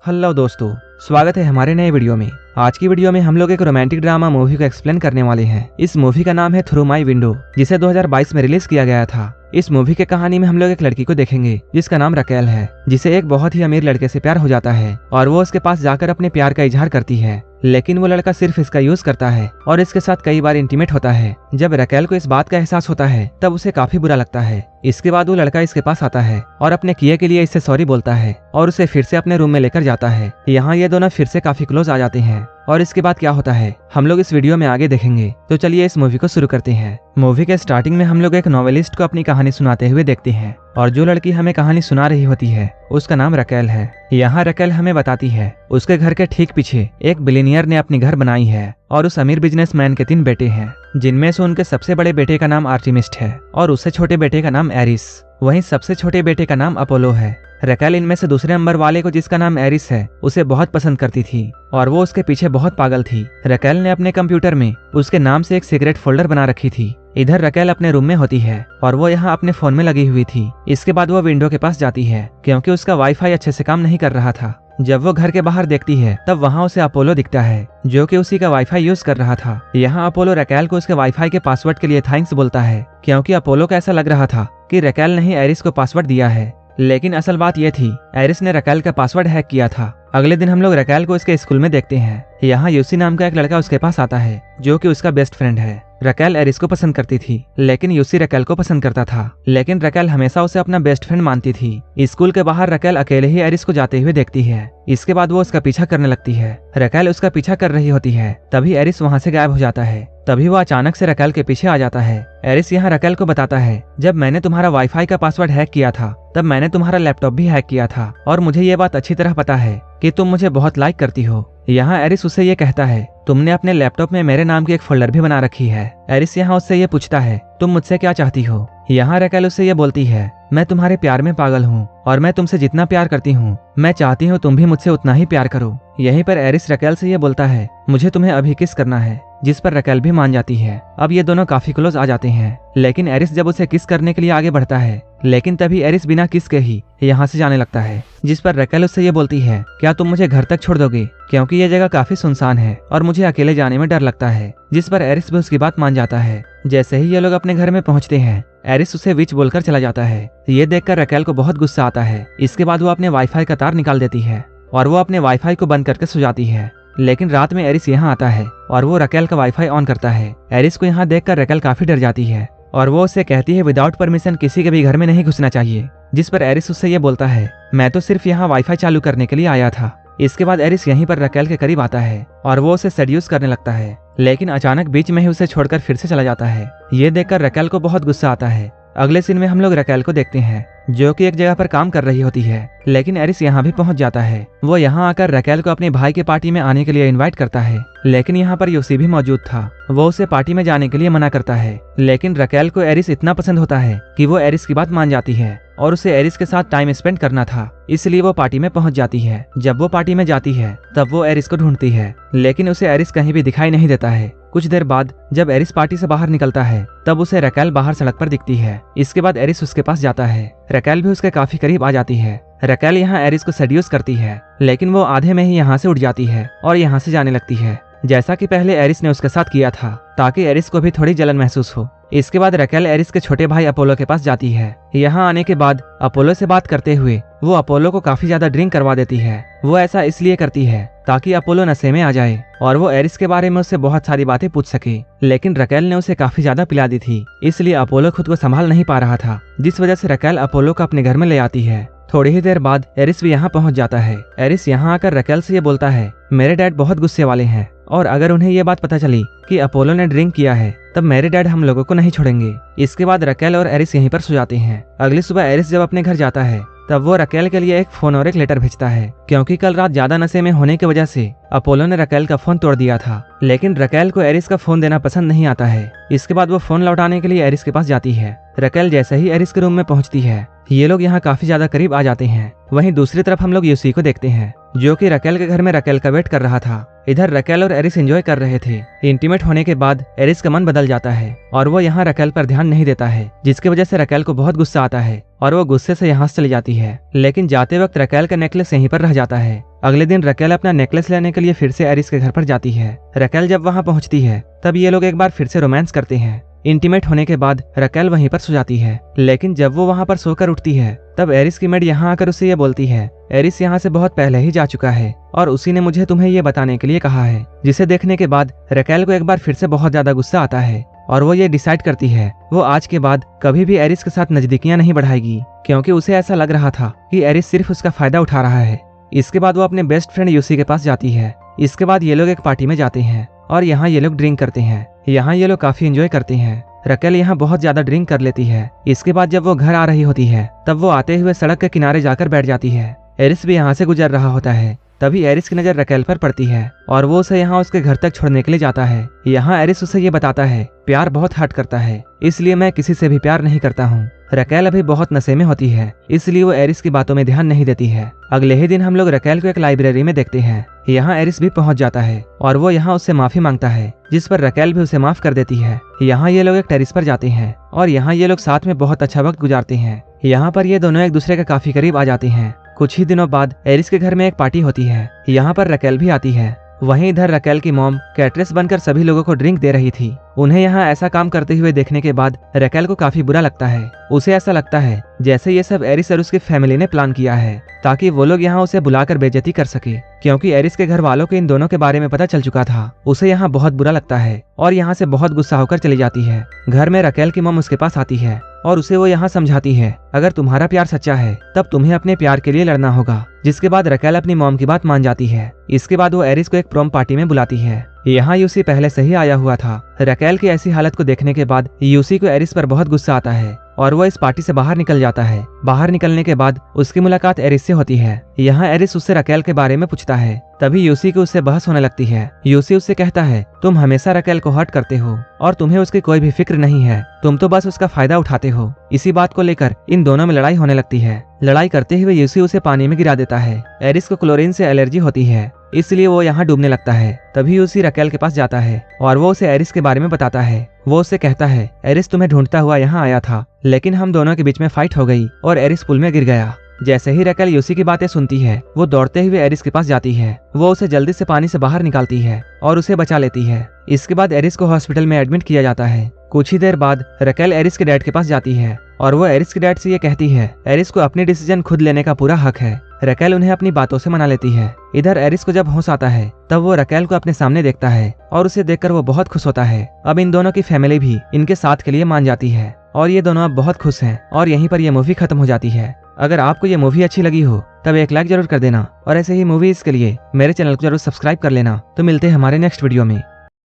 Hello दोस्तों, स्वागत है हमारे नए वीडियो में। आज की वीडियो में हम लोग एक रोमांटिक ड्रामा मूवी को एक्सप्लेन करने वाले हैं। इस मूवी का नाम है थ्रू माई विंडो, जिसे 2022 में रिलीज किया गया था। इस मूवी के कहानी में हम लोग एक लड़की को देखेंगे जिसका नाम रकेल है, जिसे एक बहुत ही अमीर लड़के से प्यार हो जाता है और वो उसके पास जाकर अपने प्यार का इजहार करती है। लेकिन वो लड़का सिर्फ इसका यूज करता है और इसके साथ कई बार इंटीमेट होता है। जब रकेल को इस बात का एहसास होता है तब उसे काफी बुरा लगता है। इसके बाद वो लड़का इसके पास आता है और अपने किए के लिए इससे सॉरी बोलता है और उसे फिर से अपने रूम में लेकर जाता है। यहाँ ये दोनों फिर से काफी क्लोज आ जाते हैं और इसके बाद क्या होता है हम लोग इस वीडियो में आगे देखेंगे। तो चलिए इस मूवी को शुरू करते हैं। मूवी के स्टार्टिंग में हम लोग एक नॉवेलिस्ट को अपनी कहानी सुनाते हुए देखते हैं और जो लड़की हमें कहानी सुना रही होती है उसका नाम रकेल है। यहाँ रकेल हमें बताती है उसके घर के ठीक पीछे एक बिलियनियर ने अपनी घर बनाई है और उस अमीर बिजनेसमैन के 3 बेटे हैं, जिनमें से उनके सबसे बड़े बेटे का नाम आर्टिमिस्ट है और उससे छोटे बेटे का नाम एरिस। वहीं सबसे छोटे बेटे का नाम अपोलो है। रकेल इनमें से दूसरे नंबर वाले को, जिसका नाम एरिस है, उसे बहुत पसंद करती थी और वो उसके पीछे बहुत पागल थी। रकेल ने अपने कंप्यूटर में उसके नाम से एक सीक्रेट फोल्डर बना रखी थी। इधर रकेल अपने रूम में होती है और वो यहाँ अपने फोन में लगी हुई थी। इसके बाद वो विंडो के पास जाती है क्योंकि उसका वाईफाई अच्छे से काम नहीं कर रहा था। जब वो घर के बाहर देखती है तब वहाँ उसे अपोलो दिखता है जो कि उसी का वाईफाई यूज कर रहा था। यहाँ अपोलो रकेल को उसके वाईफाई के पासवर्ड के लिए थैंक्स बोलता है क्योंकि अपोलो को ऐसा लग रहा था कि रकेल ने ही एरिस को पासवर्ड दिया है। लेकिन असल बात यह थी एरिस ने रकेल का पासवर्ड हैक किया था। अगले दिन हम लोग रकेल को उसके स्कूल में देखते हैं। यहाँ यूसी नाम का एक लड़का उसके पास आता है जो कि उसका बेस्ट फ्रेंड है। रकेल एरिस को पसंद करती थी लेकिन यूसी रकेल को पसंद करता था, लेकिन रकेल हमेशा उसे अपना बेस्ट फ्रेंड मानती थी। स्कूल के बाहर रकेल अकेले ही एरिस को जाते हुए देखती है। इसके बाद वो उसका पीछा करने लगती है। रकेल उसका पीछा कर रही होती है, तभी एरिस वहाँ से गायब हो जाता है। तभी वो अचानक से रकेल के पीछे आ जाता है। एरिस यहाँ रकेल को बताता है, जब मैंने तुम्हारा वाईफाई का पासवर्ड हैक किया था तब मैंने तुम्हारा लैपटॉप भी हैक किया था और मुझे ये बात अच्छी तरह पता है कि तुम मुझे बहुत लाइक करती हो। यहाँ एरिस उससे ये कहता है, तुमने अपने लैपटॉप में मेरे नाम की एक फोल्डर भी बना रखी है। एरिस यहाँ उससे ये पूछता है, तुम मुझसे क्या चाहती हो। यहाँ रकेल उससे ये बोलती है, मैं तुम्हारे प्यार में पागल हूँ और मैं तुमसे जितना प्यार करती हूँ मैं चाहती हूँ तुम भी मुझसे उतना ही प्यार करो। यहीं पर एरिस रकेल से ये बोलता है, मुझे तुम्हें अभी किस करना है, जिस पर रकेल भी मान जाती है। अब ये दोनों काफी क्लोज आ जाते हैं। लेकिन एरिस जब उसे किस करने के लिए आगे बढ़ता है, लेकिन तभी एरिस बिना किस के ही यहाँ से जाने लगता है, जिस पर रकेल उससे ये बोलती है, क्या तुम मुझे घर तक छोड़ दोगे, क्योंकि ये जगह काफी सुनसान है और मुझे अकेले जाने में डर लगता है। जिस पर एरिस भी उसकी बात मान जाता है। जैसे ही ये लोग अपने घर में पहुंचते हैं एरिस उसे विच बोलकर चला जाता है। ये देखकर रकेल को बहुत गुस्सा आता है। इसके बाद वो अपने वाईफाई का तार निकाल देती है और वो अपने वाईफाई को बंद करके सो जाती है। लेकिन रात में एरिस यहाँ आता है और वो रकेल का वाईफाई ऑन करता है। एरिस को यहाँ देखकर रकेल काफी डर जाती है और वो उससे कहती है विदाउट परमिशन किसी के भी घर में नहीं घुसना चाहिए। जिस पर एरिस उससे ये बोलता है, मैं तो सिर्फ यहाँ वाईफाई चालू करने के लिए आया था। इसके बाद एरिस यहीं पर रकेल के करीब आता है और वो उसे सेड्यूस करने लगता है, लेकिन अचानक बीच में ही उसे छोड़कर फिर से चला जाता है। ये देखकर रकेल को बहुत गुस्सा आता है। अगले सीन में हम लोग रकेल को देखते हैं जो कि एक जगह पर काम कर रही होती है, लेकिन एरिस यहाँ भी पहुंच जाता है। वो यहाँ आकर रकेल को अपने भाई के पार्टी में आने के लिए इनवाइट करता है, लेकिन यहाँ पर यूसी भी मौजूद था। वो उसे पार्टी में जाने के लिए मना करता है, लेकिन रकेल को एरिस इतना पसंद होता है कि वो एरिस की बात मान जाती है और उसे एरिस के साथ टाइम स्पेंड करना था, इसलिए वो पार्टी में पहुंच जाती है। जब वो पार्टी में जाती है तब वो एरिस को ढूंढती है, लेकिन उसे एरिस कहीं भी दिखाई नहीं देता है। कुछ देर बाद जब एरिस पार्टी से बाहर निकलता है तब उसे रकेल बाहर सड़क पर दिखती है। इसके बाद एरिस उसके पास जाता है। रकेल भी उसके काफी करीब आ जाती है। रकेल यहाँ एरिस को सेड्यूस करती है, लेकिन वो आधे में ही यहाँ से उठ जाती है और यहाँ से जाने लगती है, जैसा कि पहले एरिस ने उसके साथ किया था, ताकि एरिस को भी थोड़ी जलन महसूस हो। इसके बाद रकेल एरिस के छोटे भाई अपोलो के पास जाती है। यहाँ आने के बाद अपोलो से बात करते हुए वो अपोलो को काफी ज्यादा ड्रिंक करवा देती है। वो ऐसा इसलिए करती है ताकि अपोलो नशे में आ जाए और वो एरिस के बारे में उससे बहुत सारी बातें पूछ सके, लेकिन रकेल ने उसे काफी ज्यादा पिला दी थी, इसलिए अपोलो खुद को संभाल नहीं पा रहा था, जिस वजह से रकेल अपोलो को अपने घर में ले आती है। थोड़ी ही देर बाद एरिस भी यहाँ पहुंच जाता है। एरिस यहाँ आकर रकेल से ये बोलता है, मेरे डैड बहुत गुस्से वाले हैं और अगर उन्हें ये बात पता चली कि अपोलो ने ड्रिंक किया है तब मेरे डैड हम लोगों को नहीं छोड़ेंगे। इसके बाद रकेल और एरिस यहीं पर सो जाते हैं। अगली सुबह एरिस जब अपने घर जाता है तब वो रकेल के लिए एक फोन और एक लेटर भेजता है, क्योंकि कल रात ज्यादा नशे में होने की वजह से अपोलो ने रकेल का फोन तोड़ दिया था। लेकिन रकेल को एरिस का फोन देना पसंद नहीं आता है। इसके बाद वो फोन लौटाने के लिए एरिस के पास जाती है। रकेल जैसे ही एरिस के रूम में पहुंचती है ये लोग यहाँ काफी ज्यादा करीब आ जाते हैं। वहीं दूसरी तरफ हम लोग यूसी को देखते हैं। जो कि रकेल के घर में रकेल का वेट कर रहा था। इधर रकेल और एरिस एंजॉय कर रहे थे। इंटीमेट होने के बाद एरिस का मन बदल जाता है और वो यहाँ रकेल पर ध्यान नहीं देता है, जिसकी वजह से रकेल को बहुत गुस्सा आता है और वो गुस्से से यहाँ से चली जाती है। लेकिन जाते वक्त रकेल का नेकलेस यहीं पर रह जाता है। अगले दिन रकेल अपना नेकलेस लेने के लिए फिर से एरिस के घर पर जाती है। रकेल जब वहाँ पहुँचती है तब ये लोग एक बार फिर से रोमांस करते हैं। इंटीमेट होने के बाद रकेल वहीं पर सो जाती है, लेकिन जब वो वहाँ पर सोकर उठती है तब एरिस की मेड यहाँ आकर उसे ये बोलती है, एरिस यहाँ से बहुत पहले ही जा चुका है और उसी ने मुझे तुम्हें ये बताने के लिए कहा है। जिसे देखने के बाद रकेल को एक बार फिर से बहुत ज्यादा गुस्सा आता है और वो ये डिसाइड करती है वो आज के बाद कभी भी एरिस के साथ नजदीकियां नहीं बढ़ाएगी, क्योंकि उसे ऐसा लग रहा था कि एरिस सिर्फ उसका फायदा उठा रहा है। इसके बाद वो अपने बेस्ट फ्रेंड यूसी के पास जाती है। इसके बाद ये लोग एक पार्टी में जाते हैं और यहाँ ये लोग ड्रिंक करते हैं। यहाँ ये लोग काफी एंजॉय करते हैं। रकेल यहाँ बहुत ज्यादा ड्रिंक कर लेती है। इसके बाद जब वो घर आ रही होती है तब वो आते हुए सड़क के किनारे जाकर बैठ जाती है। एरिस भी यहाँ से गुजर रहा होता है। तभी एरिस की नजर रकेल पर पड़ती है और वो उसे यहाँ उसके घर तक छोड़ने के लिए जाता है। यहाँ एरिस उसे ये बताता है, प्यार बहुत हर्ट करता है, इसलिए मैं किसी से भी प्यार नहीं करता हूँ। रकेल अभी बहुत नशे में होती है, इसलिए वो एरिस की बातों में ध्यान नहीं देती है। अगले ही दिन हम लोग रकेल को एक लाइब्रेरी में देखते हैं। यहाँ एरिस भी पहुंच जाता है और वो यहाँ उससे माफी मांगता है, जिस पर रकेल भी उसे माफ कर देती है। यहाँ ये लोग एक टेरिस पर जाते हैं और यहाँ ये लोग साथ में बहुत अच्छा वक्त गुजारते हैं। यहाँ पर ये दोनों एक दूसरे के काफी करीब आ जाते हैं। कुछ ही दिनों बाद एरिस के घर में एक पार्टी होती है। यहाँ पर रकेल भी आती है। वहीं इधर रकेल की मॉम कैटरेस बनकर सभी लोगों को ड्रिंक दे रही थी। उन्हें यहाँ ऐसा काम करते हुए देखने के बाद रकेल को काफी बुरा लगता है। उसे ऐसा लगता है जैसे ये सब एरिस और उसकी फैमिली ने प्लान किया है ताकि वो लोग यहाँ उसे बुलाकर बेइज्जती कर सके, क्योंकि एरिस के घर वालों को इन दोनों के बारे में पता चल चुका था। उसे यहाँ बहुत बुरा लगता है और यहाँ से बहुत गुस्सा होकर चली जाती है। घर में रकेल की मॉम उसके पास आती है और उसे वो यहाँ समझाती है, अगर तुम्हारा प्यार सच्चा है तब तुम्हें अपने प्यार के लिए लड़ना होगा। जिसके बाद रकेल अपनी मॉम की बात मान जाती है। इसके बाद वो एरिस को एक प्रोम पार्टी में बुलाती है। यहाँ यूसी पहले से ही आया हुआ था। रकेल की ऐसी हालत को देखने के बाद यूसी को एरिस पर बहुत गुस्सा आता है और वो इस पार्टी से बाहर निकल जाता है। बाहर निकलने के बाद उसकी मुलाकात एरिस से होती है। यहाँ एरिस उससे रकेल के बारे में पूछता है। तभी यूसी को उससे बहस होने लगती है। यूसी उससे कहता है, तुम हमेशा रकेल को हर्ट करते हो और तुम्हें उसकी कोई भी फिक्र नहीं है, तुम तो बस उसका फायदा उठाते हो। इसी बात को लेकर इन दोनों में लड़ाई होने लगती है। लड़ाई करते हुए यूसी उसे पानी में गिरा देता है। एरिस को क्लोरीन से एलर्जी होती है, इसलिए वो यहाँ डूबने लगता है। तभी यूसी रकेल के पास जाता है और वो उसे एरिस के बारे में बताता है। वो उससे कहता है, एरिस तुम्हें ढूंढता हुआ यहाँ आया था, लेकिन हम दोनों के बीच में फाइट हो गई और एरिस पुल में गिर गया। जैसे ही रकेल यूसी की बातें सुनती है वो दौड़ते हुए एरिस के पास जाती है। वो उसे जल्दी से पानी से बाहर निकालती है और उसे बचा लेती है। इसके बाद एरिस को हॉस्पिटल में एडमिट किया जाता है। कुछ ही देर बाद रकेल एरिस के डैड के पास जाती है और वो एरिस के डैड से ये कहती है, एरिस को अपनी डिसीजन खुद लेने का पूरा हक है। रकेल उन्हें अपनी बातों से मना लेती है। इधर एरिस को जब होश आता है तब वो रकेल को अपने सामने देखता है और उसे देखकर वो बहुत खुश होता है। अब इन दोनों की फैमिली भी इनके साथ के लिए मान जाती है और ये दोनों अब बहुत खुश हैं और यहीं पर ये मूवी खत्म हो जाती है। अगर आपको ये मूवी अच्छी लगी हो तब एक लाइक जरूर कर देना और ऐसे ही मूवीज के लिए मेरे चैनल को जरूर सब्सक्राइब कर लेना। तो मिलते हैं हमारे नेक्स्ट वीडियो में।